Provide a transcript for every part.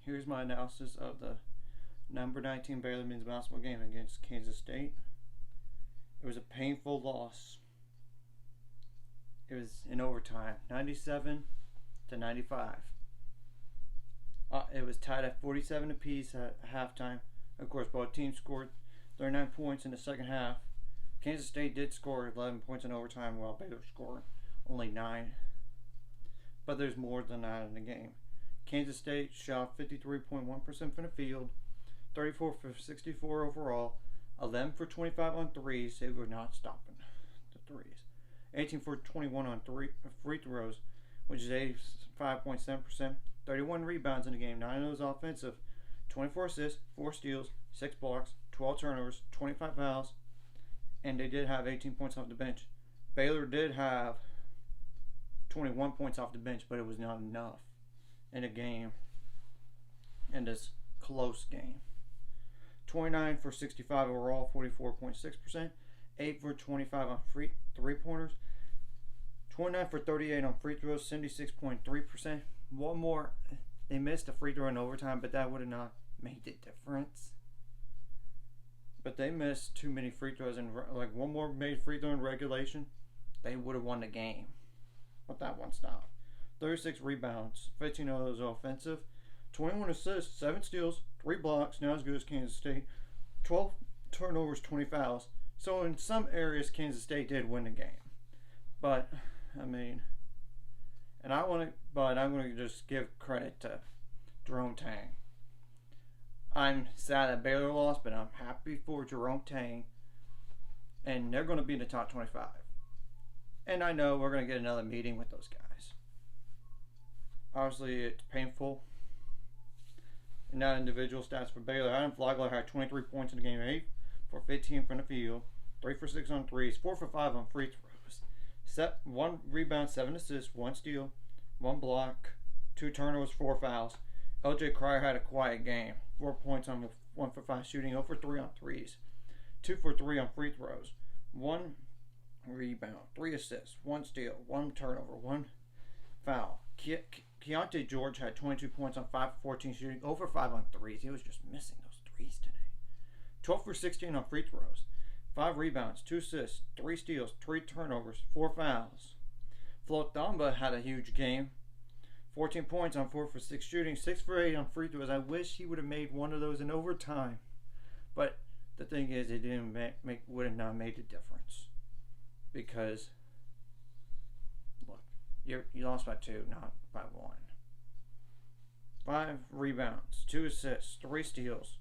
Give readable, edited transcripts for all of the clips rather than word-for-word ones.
Here's my analysis of the number 19 Baylor men's basketball game against Kansas State. It was a painful loss. It was in overtime, 97 to 95. It was tied at 47 apiece at halftime. Of course, both teams scored 39 points in the second half. Kansas State did score 11 points in overtime, while Baylor scored only 9. But there's more than that in the game. Kansas State shot 53.1% from the field, 34 for 64 overall, 11 for 25 on threes. They were not stopping the threes. 18 for 21 on free throws, which is 85.7%. 31 rebounds in the game, 9 of those offensive. 24 assists, 4 steals, 6 blocks, 12 turnovers, 25 fouls, and they did have 18 points off the bench. Baylor did have 21 points off the bench, but it was not enough in a game, in this close game. 29 for 65 overall, 44.6%. 8 for 25 on three-pointers. 29 for 38 on free throws, 76.3%. One more, they missed a free throw in overtime, but that would have not made the difference. But they missed too many free throws, and like one more made free throw in regulation, they would have won the game. But that one stopped. 36 rebounds, 15 of those offensive, 21 assists, 7 steals, 3 blocks, not as good as Kansas State, 12 turnovers, 20 fouls. So in some areas, Kansas State did win the game. But I mean, I'm going to just give credit to Jerome Tang. I'm sad that Baylor lost, but I'm happy for Jerome Tang, and they're going to be in the top 25. And I know we're going to get another meeting with those guys. Obviously, it's painful. And now individual stats for Baylor. Adam Flagler had 23 points in the game, 8 for 15 from the field, 3 for 6 on threes, 4 for 5 on free throws, 1 rebound, 7 assists, 1 steal, 1 block, 2 turnovers, 4 fouls. LJ Cryer had a quiet game, 4 points on 1 for 5 shooting, 0 for 3 on threes, 2 for 3 on free throws, 1 rebound, 3 assists, 1 steal, 1 turnover, 1 foul. Keontae George had 22 points on 5 for 14 shooting, 0 for 5 on threes. He was just missing those threes today. 12 for 16 on free throws, 5 rebounds, 2 assists, 3 steals, 3 turnovers, 4 fouls. Flo Thamba had a huge game. 14 points on 4 for 6 shooting, 6 for 8 on free throws. I wish he would have made one of those in overtime. But the thing is, it didn't would have not made a difference. Because, look, you lost by 2, not by 1. 5 rebounds, 2 assists, 3 steals.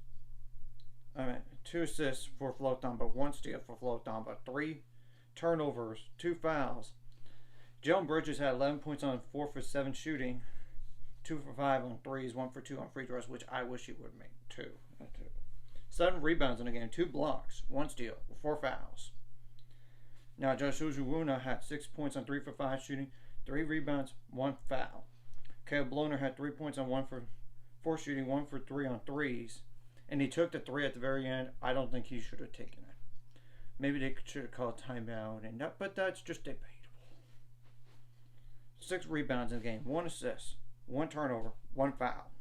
2 assists for Flo Thamba, 1 steal for Flo Thamba, 3 turnovers, 2 fouls. Jalen Bridges had 11 points on 4 for 7 shooting, 2 for 5 on threes, 1 for 2 on free throws, which I wish he would have made 2. 7 rebounds in the game, 2 blocks, 1 steal, 4 fouls. Now, Josh Uzuwuna had 6 points on 3 for 5 shooting, 3 rebounds, 1 foul. Caleb Bloner had 3 points on 1 for 4 shooting, 1 for 3 on threes, and he took the 3 at the very end. I don't think he should have taken it. Maybe they should have called timeout, but that's just debatable. 6 rebounds in the game, 1 assist, 1 turnover, 1 foul.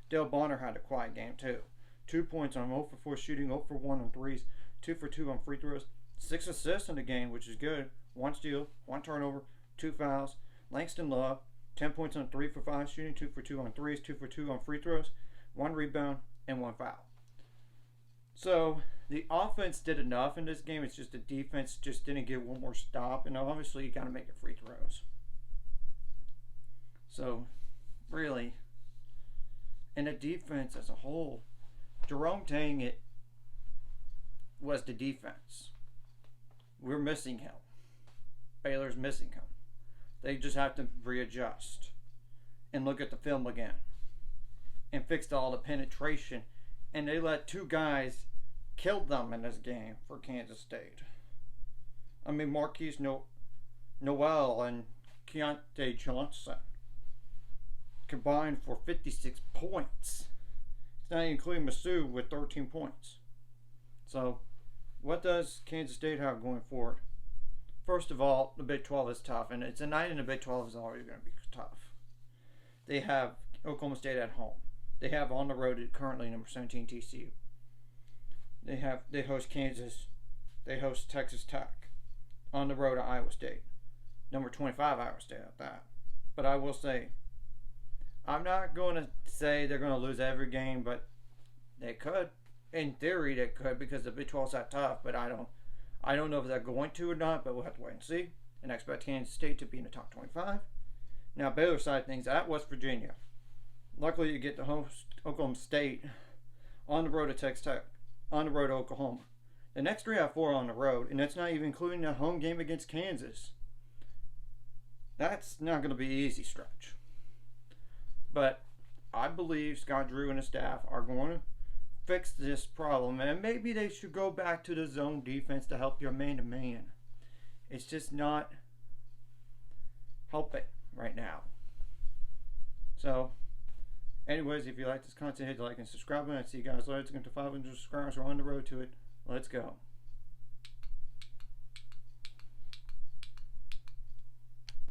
Dale Bonner had a quiet game too. 2 points on 0 for 4 shooting, 0 for 1 on threes, 2 for 2 on free throws, 6 assists in the game, which is good. 1 steal, 1 turnover, 2 fouls. Langston Love, 10 points on 3 for 5 shooting, 2 for 2 on threes, 2 for 2 on free throws, 1 rebound, and 1 foul. So the offense did enough in this game. It's just the defense just didn't get one more stop, and obviously you got to make it free throws. So really, and the defense as a whole, Jerome Tang, it was the defense. We're missing him. Baylor's missing him. They just have to readjust and look at the film again and fix all the penetration. And they let 2 guys kill them in this game for Kansas State. I mean, Marquise Noel and Keontae Johnson combined for 56 points. It's not including Masu with 13 points. So, what does Kansas State have going forward? First of all, the Big 12 is tough, and it's a night in the Big 12 is already going to be tough. They have Oklahoma State at home. They have on the road currently number 17 TCU. They host Kansas. They host Texas Tech. On the road at Iowa State. Number 25 Iowa State at that. But I will say, I'm not going to say they're going to lose every game, but they could. In theory, they could because the Big 12's that tough. But I don't know if they're going to or not. But we'll have to wait and see. And I expect Kansas State to be in the top 25. Now, Baylor side of things at West Virginia. Luckily, you get to host Oklahoma State on the road to Texas Tech, on the road to Oklahoma. The next 3 out of 4 on the road, and that's not even including the home game against Kansas. That's not going to be an easy stretch. But I believe Scott Drew and his staff are going to fix this problem, and maybe they should go back to the zone defense to help your man-to-man. It's just not helping right now. So, anyways, if you like this content, hit the like and subscribe button. I see you guys later. It's going to 500 subscribers. We're on the road to it. Let's go.